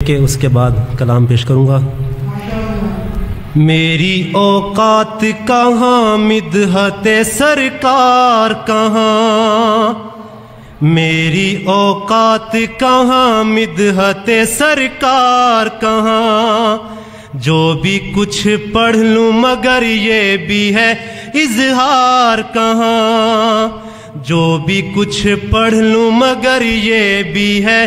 کے اس کے بعد کلام پیش کروں گا۔ میری اوقات کہاں مدحت سرکار کہاں، میری اوقات کہاں مدحت سرکار کہاں، جو بھی کچھ پڑھ لوں مگر یہ بھی ہے اظہار کہاں، جو بھی کچھ پڑھ لوں مگر یہ بھی ہے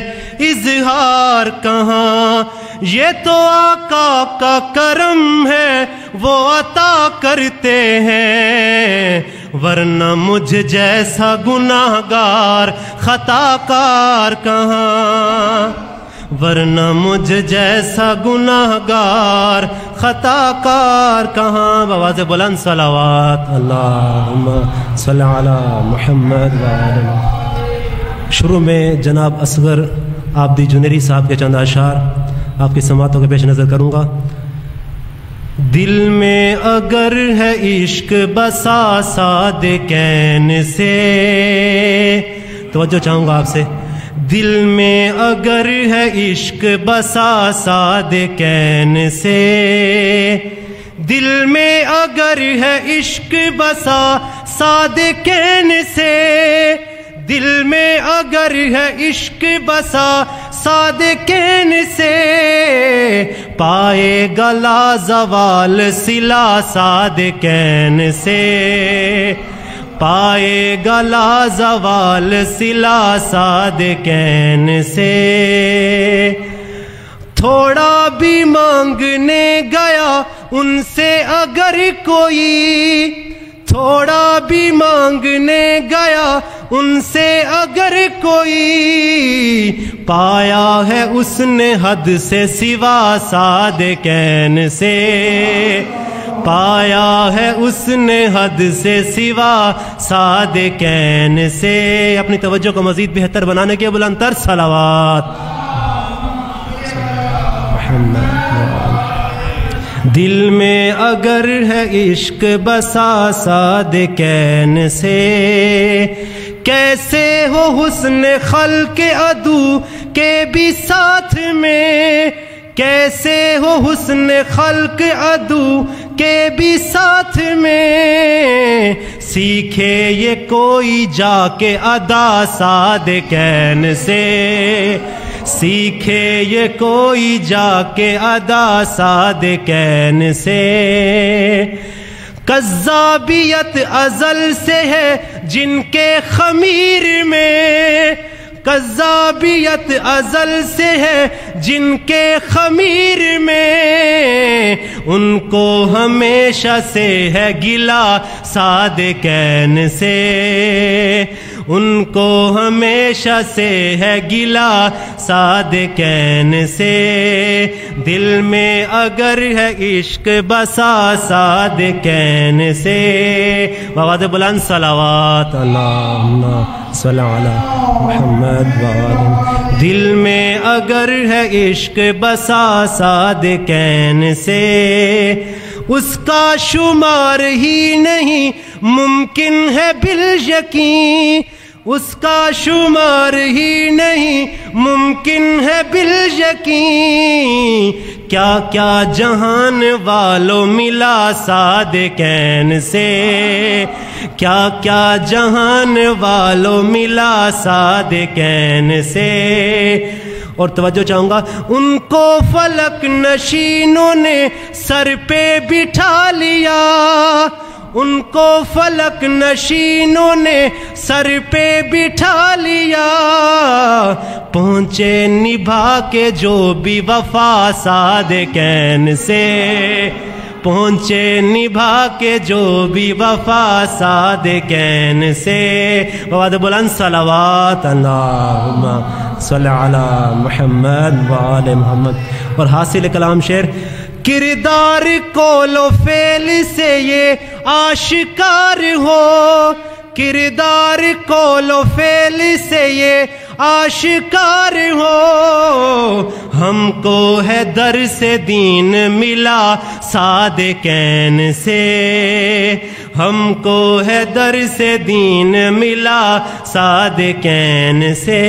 اظہار کہاں، یہ تو آقا کا کرم ہے وہ عطا کرتے ہیں، ورنہ مجھ جیسا گناہگار خطا کار کہاں، ورنہ مجھ جیسا گناہگار خطا کار کہاں۔ بآواز بلند صلوات اللہم صلی علی محمد وآلہ۔ شروع میں جناب اصغر عابدی جنیری صاحب کے چند اشعار آپ کی سماعتوں کے پیش نظر کروں گا۔ دل میں اگر ہے عشق بسا صادقین سے، توجہ چاہوں گا آپ سے، دل میں اگر ہے عشق بسا صادقین سے، دل میں اگر ہے عشق بسا صادقین سے، دل میں اگر ہے عشق بسا صادقین سے، پائے گلا زوال صلہ صادقین سے، پائے گلا زوال صلہ صادقین سے، تھوڑا بھی مانگنے گیا ان سے اگر کوئی، تھوڑا بھی مانگنے گیا ان سے اگر کوئی، پایا ہے اس نے حد سے سوا صادقین سے، پایا ہے اس نے حد سے سوا صادقین سے۔ اپنی توجہ کو مزید بہتر بنانے کے بلند تر صلوات۔ دل میں اگر ہے عشق بسا صادقین سے، کیسے ہو حسن خلق عدو کے بھی ساتھ میں، کیسے ہو حسن خلق عدو کے بھی ساتھ میں، سیکھے یہ کوئی جا کے ادا صادقین سے، سیکھے یہ کوئی جا کے ادا صادقین سے، کذابیت ازل سے ہے جن کے خمیر میں، کذابیت ازل سے ہے جن کے خمیر میں، ان کو ہمیشہ سے ہے گلا صادقین سے، ان کو ہمیشہ سے ہے گلا صادقین سے، دل میں اگر ہے عشق بسا صادقین سے۔ بآواز بلند صلوات اللہم صلی علی محمد وآلہ۔ دل میں اگر ہے عشق بسا صادقین سے، اس کا شمار ہی نہیں ممکن ہے بالیقین، اس کا شمار ہی نہیں ممکن ہے بالیقین، کیا کیا جہان والوں ملا صادقین سے، کیا کیا جہان والوں ملا صادقین سے۔ اور توجہ چاہوں گا، ان کو فلک نشینوں نے سر پہ بٹھا لیا، ان کو فلک نشینوں نے سر پہ بٹھا لیا، پہنچے نبھا کے جو بھی وفا صادقین سے، پہنچے نبھا کے جو بھی وفا صادقین سے۔ بآواز بلند صلوات اللہم صلی علی محمد وآل محمد۔ اور حاصل کلام شعر، کردار قول و فعل سے یہ آشکار ہو، کردار قول و فعل سے یہ آشکار ہو، ہم کو ہے در سے دین ملا صادقین سے، ہم کو ہے در سے دین ملا صادقین سے،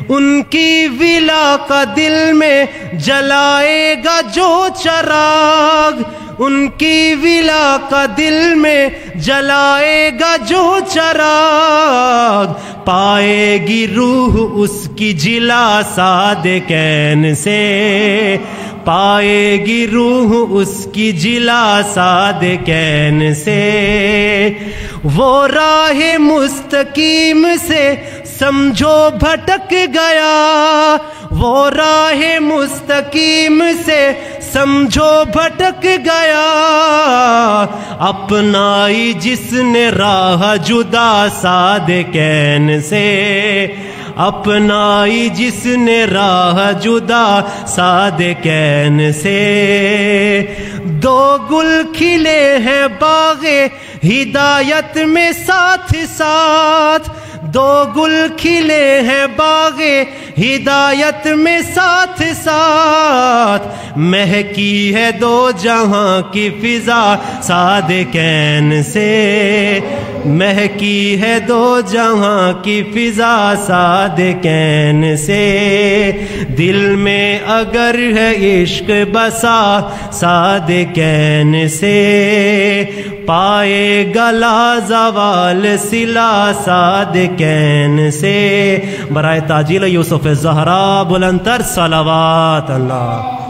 ان کی ولا کا دل میں جلائے گا جو چراغ، ان کی ولا کا دل میں جلائے گا جو چراغ، پائے گی روح اس کی جلا صادقین سے، پائے گی روح اس کی جلا صادقین سے۔ وہ راہ مستقیم سے سمجھو بھٹک گیا، وہ راہ مستقیم سے سمجھو بھٹک گیا، اپنائی جس نے راہ جدا صادقین سے، اپنائی جس نے راہ جدا صادقین سے۔ دو گل کھلے ہیں باغ ہدایت میں ساتھ ساتھ، دو گل کھلے ہیں باغ ہدایت میں ساتھ ساتھ، مہکی ہے دو جہاں کی فضا صادقین سے، مہکی ہے دو جہاں کی فضا صادقین سے۔ دل میں اگر ہے عشق بسا صادقین سے، پائے گلا زوال سلا صادقین سے۔ برائے تاجیل یوسف الزہرا بلند تر صلوات اللہ۔